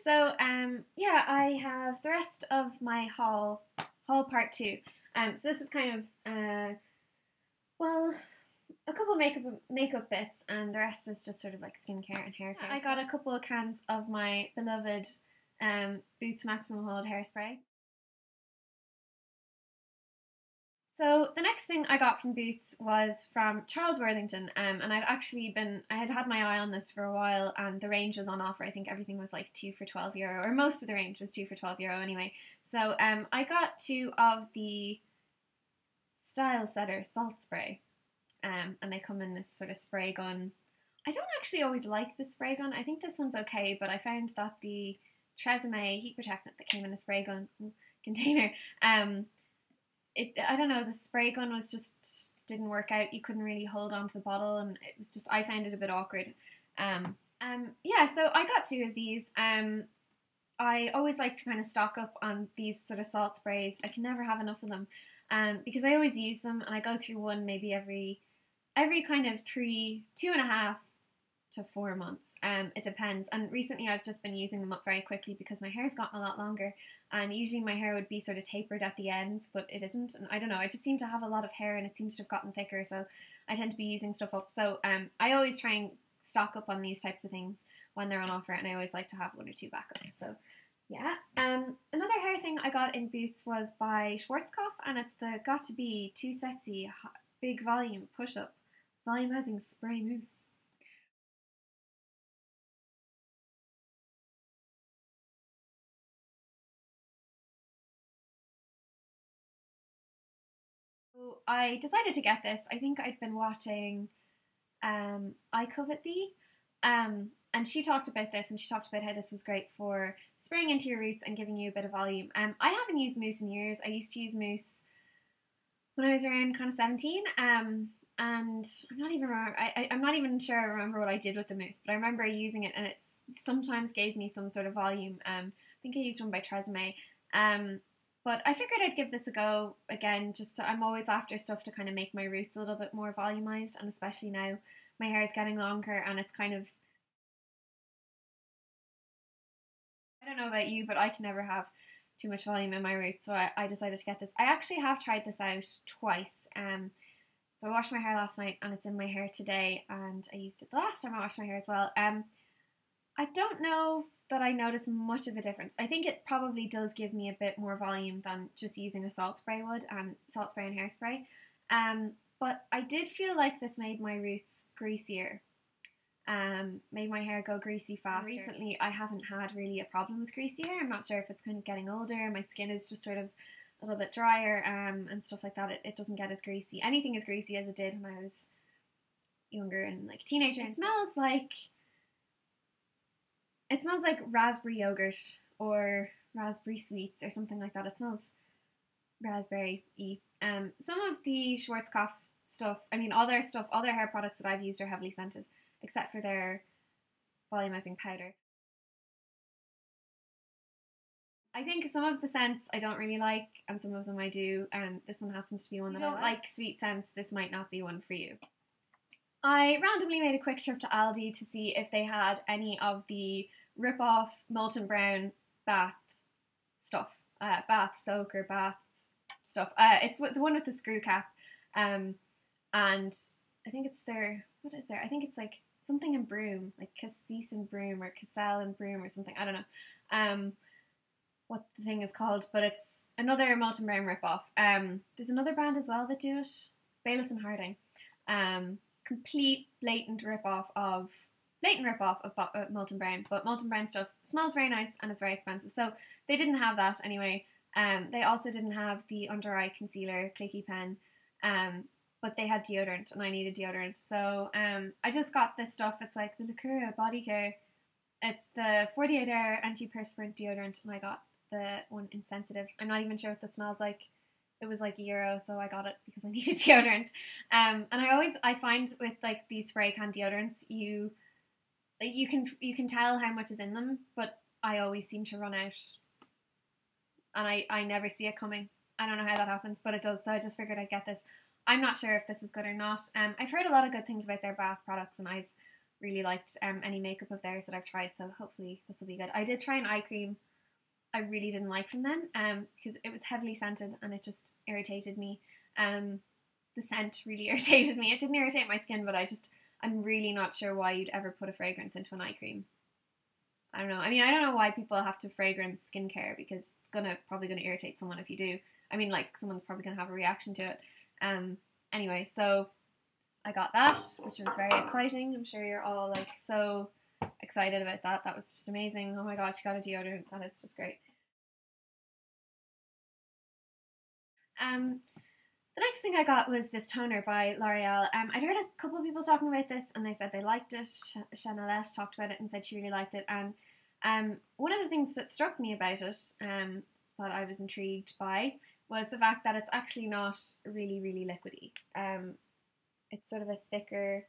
So yeah, I have the rest of my haul part two. So this is kind of well, a couple makeup bits, and the rest is just sort of like skincare and hair care. I got a couple of cans of my beloved Boots Maximum Hold hairspray. So the next thing I got from Boots was from Charles Worthington, and I had had my eye on this for a while, and the range was on offer. I think everything was like 2 for €12, or most of the range was 2 for €12 anyway. So I got two of the Style Setter salt spray, and they come in this sort of spray gun. I don't actually always like the spray gun. I think this one's okay, but I found that the Tresemme heat protectant that came in a spray gun container, I don't know, the spray gun was just didn't work out. You couldn't really hold on to the bottle, and it was just, I found it a bit awkward. Yeah, so I got two of these. I always like to kind of stock up on these sort of salt sprays. I can never have enough of them, because I always use them, and I go through one maybe every kind of 2.5 to 4 months. It depends. And recently I've just been using them up very quickly because my hair's gotten a lot longer, and usually my hair would be sort of tapered at the ends, but it isn't. And I don't know, I just seem to have a lot of hair and it seems to have gotten thicker, so I tend to be using stuff up. So I always try and stock up on these types of things when they're on offer, and I always like to have one or two backups. So yeah. Another hair thing I got in Boots was by Schwarzkopf, and it's the Got to Be Too Sexy Big Volume Push Up Volumizing Spray Mousse. So I decided to get this. I think I'd been watching I Covet Thee, and she talked about this, and she talked about how this was great for spraying into your roots and giving you a bit of volume. I haven't used mousse in years. I used to use mousse when I was around kind of 17, and I'm not even sure I remember what I did with the mousse, but I remember using it, and it sometimes gave me some sort of volume. I think I used one by Tresemme. But I figured I'd give this a go again. I'm always after stuff to kind of make my roots a little bit more volumized, and especially now my hair is getting longer, and it's kind of, I don't know about you, but I can never have too much volume in my roots, so I decided to get this. I actually have tried this out twice. So I washed my hair last night, and it's in my hair today, and I used it the last time I washed my hair as well. I don't know that I notice much of a difference. I think it probably does give me a bit more volume than just using a salt spray would, salt spray and hairspray. But I did feel like this made my roots greasier, made my hair go greasy faster. Recently, I haven't had really a problem with greasy hair. I'm not sure if it's kind of getting older. My skin is just sort of a little bit drier, and stuff like that. It doesn't get as greasy. Anything as greasy as it did when I was younger and like a teenager. It smells like raspberry yogurt or raspberry sweets or something like that. It smells raspberry-y. Some of the Schwarzkopf stuff, I mean, all their hair products that I've used are heavily scented, except for their volumizing powder. I think some of the scents I don't really like, and some of them I do, and this one happens to be one that I don't like sweet scents. This might not be one for you. I randomly made a quick trip to Aldi to see if they had any of the rip-off Molten Brown bath stuff, bath soak or bath stuff. It's the one with the screw cap, and I think it's what is there? I think it's like something in broom, like cassis and broom or cassel and broom or something. I don't know what the thing is called, but it's another Molten Brown rip-off. There's another brand as well that do it, Bayliss and Harding. Complete blatant rip-off of Molten Brown, but Molten Brown stuff smells very nice and is very expensive, so they didn't have that anyway. They also didn't have the under eye concealer clicky pen, but they had deodorant, and I needed deodorant, so I just got this stuff. It's like the Lacura Body Care. It's the 48-hour antiperspirant deodorant, and I got the one insensitive. I'm not even sure what this smells like. It was like €1, so I got it because I needed deodorant. And I find with like these spray can deodorants, you can tell how much is in them, but I always seem to run out, and I never see it coming. I don't know how that happens, but it does. So I just figured I'd get this. I'm not sure if this is good or not. I've heard a lot of good things about their bath products, and I've really liked any makeup of theirs that I've tried, so hopefully this will be good. I did try an eye cream I really didn't like from them because it was heavily scented and it just irritated me. The scent really irritated me. It didn't irritate my skin, but I'm really not sure why you'd ever put a fragrance into an eye cream. I don't know. I mean, I don't know why people have to fragrance skincare, because it's probably gonna irritate someone if you do. I mean, like, someone's probably gonna have a reaction to it. Anyway, so I got that, which was very exciting. I'm sure you're all like so excited about that. That was just amazing. Oh my god, she got a deodorant. That is just great. The next thing I got was this toner by L'Oreal. I'd heard a couple of people talking about this and they said they liked it. Chanelette talked about it and said she really liked it. And one of the things that struck me about it, that I was intrigued by, was the fact that it's actually not really, really liquidy. It's sort of a thicker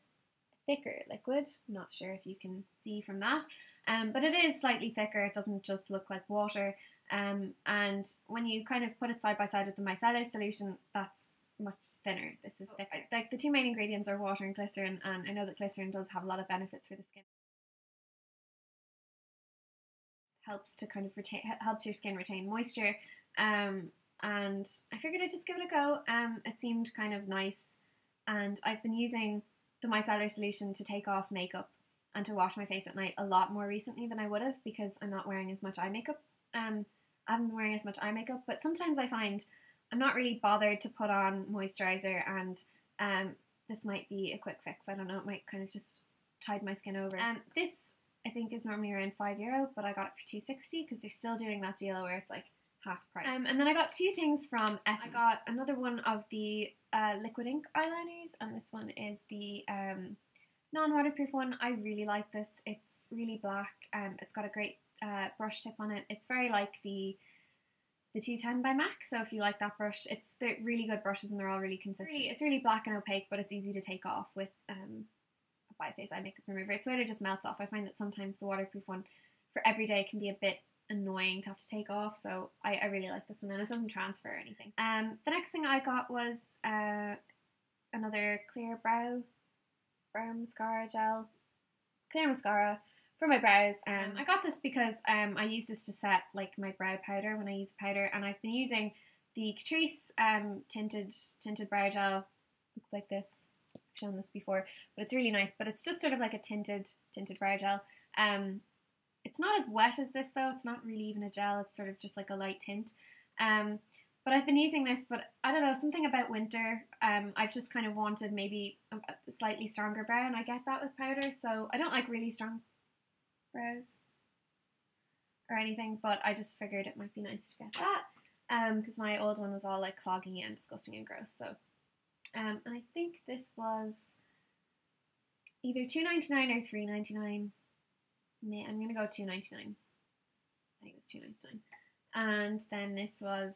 liquid. I'm not sure if you can see from that. But it is slightly thicker. It doesn't just look like water. And when you kind of put it side by side with the micellar solution, that's much thinner. This is thicker. Like, the two main ingredients are water and glycerin, and I know that glycerin does have a lot of benefits for the skin. Helps to kind of helps your skin retain moisture. And I figured I'd just give it a go. It seemed kind of nice, and I've been using the micellar solution to take off makeup and to wash my face at night a lot more recently than I would have, because I'm not wearing as much eye makeup. I haven't been wearing as much eye makeup, but sometimes I find I'm not really bothered to put on moisturiser, and this might be a quick fix. I don't know, it might kind of just tide my skin over. This, I think, is normally around €5, but I got it for $2.60 because they're still doing that deal where it's like half price. And then I got two things from Essence. I got another one of the liquid ink eyeliners, and this one is the non-waterproof one. I really like this. It's really black, and it's got a great brush tip on it. It's very like the 210 by MAC, so if you like that brush, they're really good brushes and they're all really consistent. It's really black and opaque, but it's easy to take off with a by-face eye makeup remover. It sort of just melts off. I find that sometimes the waterproof one for everyday can be a bit annoying to have to take off, so I really like this one, and it doesn't transfer or anything. The next thing I got was another clear brow mascara gel, clear mascara for my brows. I got this because I use this to set like my brow powder when I use powder, and I've been using the Catrice tinted brow gel. Looks like this. I've shown this before, but it's really nice. But it's just sort of like a tinted brow gel. It's not as wet as this though. It's not really even a gel. It's sort of just like a light tint. But I've been using this, but I don't know, something about winter. I've just kind of wanted maybe a slightly stronger brow, and I get that with powder. So I don't like really strong brows or anything, but I just figured it might be nice to get that because my old one was all like cloggy and disgusting and gross. So and I think this was either $2.99 or $3.99. I'm gonna go $2.99. I think it was $2.99. And then this was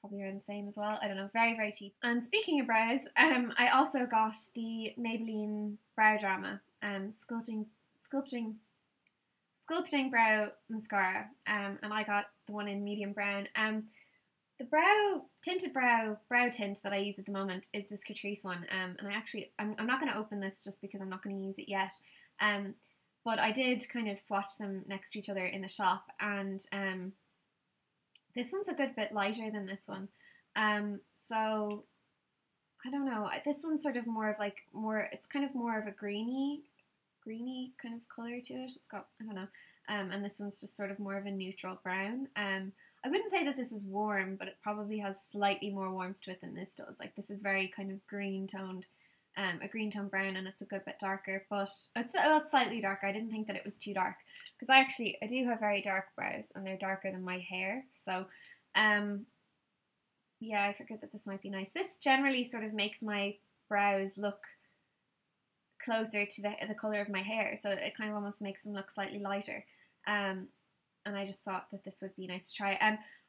probably around the same as well. I don't know, very, very cheap. And speaking of brows, I also got the Maybelline Brow Drama sculpting brow mascara, and I got the one in medium brown. The tinted brow tint that I use at the moment is this Catrice one, and I'm not going to open this just because I'm not going to use it yet. But I did kind of swatch them next to each other in the shop, and this one's a good bit lighter than this one. So I don't know. This one's sort of it's kind of more of a greeny kind of colour to it. It's got, I don't know. And this one's just sort of more of a neutral brown. I wouldn't say that this is warm, but it probably has slightly more warmth to it than this does. Like, this is very kind of green toned, a green tone brown, and it's a good bit darker, but it's slightly darker. I didn't think that it was too dark, because I do have very dark brows, and they're darker than my hair. So, yeah, I figured that this might be nice. This generally sort of makes my brows look closer to the colour of my hair, so it kind of almost makes them look slightly lighter. And I just thought that this would be nice to try.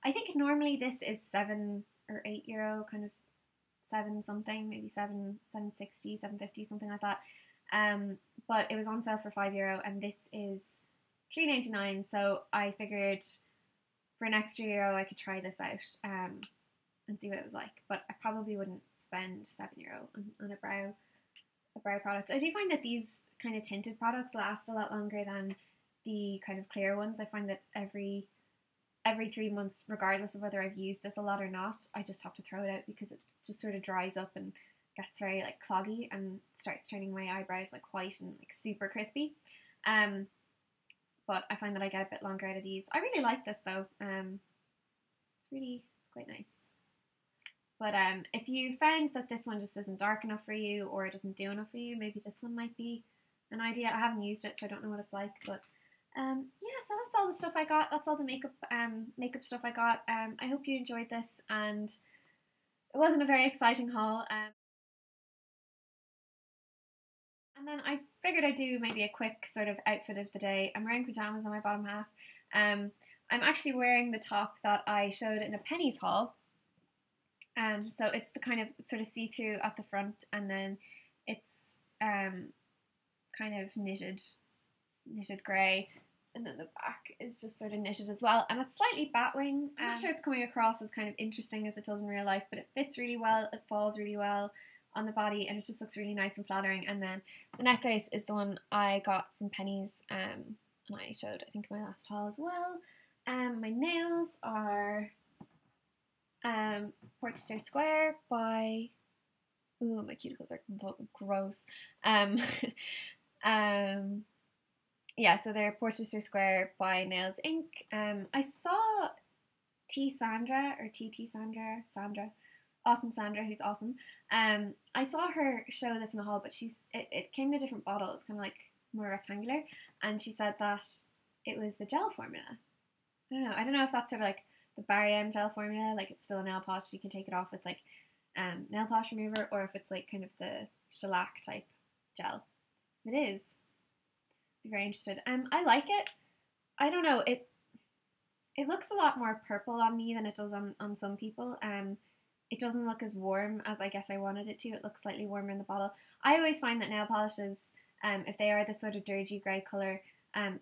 I think normally this is €7 or €8, kind of 7 something, maybe 7.60, 7.50, something like that. But it was on sale for €5, and this is $3.99. So I figured for an extra euro I could try this out and see what it was like. But I probably wouldn't spend €7 on a brow product. I do find that these kind of tinted products last a lot longer than the kind of clear ones. I find that every 3 months, regardless of whether I've used this a lot or not, I just have to throw it out because it just sort of dries up and gets very like cloggy and starts turning my eyebrows like white and like super crispy. But I find that I get a bit longer out of these. I really like this though. It's quite nice. But if you found that this one just isn't dark enough for you or it doesn't do enough for you, maybe this one might be an idea. I haven't used it, so I don't know what it's like. But yeah, so that's all the stuff I got. That's all the makeup stuff I got. I hope you enjoyed this, and it wasn't a very exciting haul. And then I figured I'd do maybe a quick sort of outfit of the day. I'm wearing pajamas on my bottom half. I'm actually wearing the top that I showed in a Pennies haul. So it's the kind of sort of see-through at the front, and then it's kind of knitted grey, and then the back is just sort of knitted as well, and it's slightly batwing. I'm not sure it's coming across as kind of interesting as it does in real life, but it fits really well, it falls really well on the body, and it just looks really nice and flattering. And then the necklace is the one I got from Pennies, and I showed, I think, in my last haul as well. My nails are Porchester Square by, ooh, my cuticles are gross. Yeah, so they're Porchester Square by Nails Inc. I saw Sandra, awesome Sandra, who's awesome. I saw her show this in a haul, but it came in a different bottle. It's kind of like more rectangular, and she said that it was the gel formula. I don't know if that's sort of like the Barry M gel formula, like it's still a nail polish, you can take it off with like nail polish remover, or if it's like kind of the shellac type gel. It is. Be very interested. I like it. I don't know, it looks a lot more purple on me than it does on some people. It doesn't look as warm as I guess I wanted it to. It looks slightly warmer in the bottle. I always find that nail polishes, if they are this sort of dirty grey colour,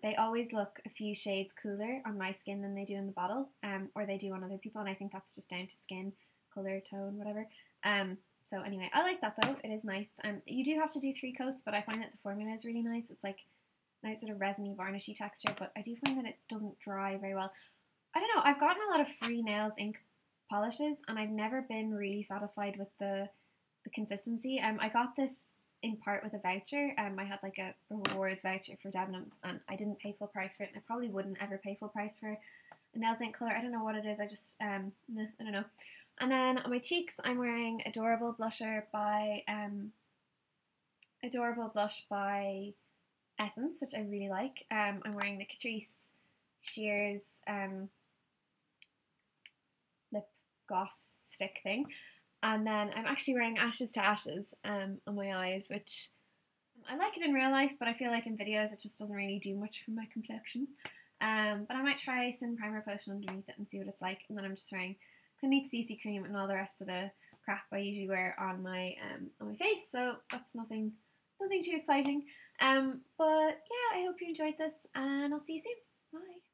they always look a few shades cooler on my skin than they do in the bottle, or they do on other people, and I think that's just down to skin colour, tone, whatever. So anyway, I like that though. It is nice. You do have to do 3 coats, but I find that the formula is really nice. It's like nice sort of resiny, varnishy texture, but I do find that it doesn't dry very well. I don't know, I've gotten a lot of free Nails Inc polishes, and I've never been really satisfied with the consistency. I got this in part with a voucher. I had like a rewards voucher for Debenhams, and I didn't pay full price for it, and I probably wouldn't ever pay full price for a Nails Inc colour. I don't know what it is, I just, I don't know. And then on my cheeks, I'm wearing Adorable Blusher by, Adorable Blush by Essence, which I really like. I'm wearing the Catrice Shears lip gloss stick thing. And then I'm actually wearing Ashes to Ashes on my eyes, which I like it in real life, but I feel like in videos it just doesn't really do much for my complexion. But I might try some primer potion underneath it and see what it's like. And then I'm just wearing Clinique CC cream and all the rest of the crap I usually wear on my face. So that's nothing too exciting. But yeah, I hope you enjoyed this, and I'll see you soon. Bye.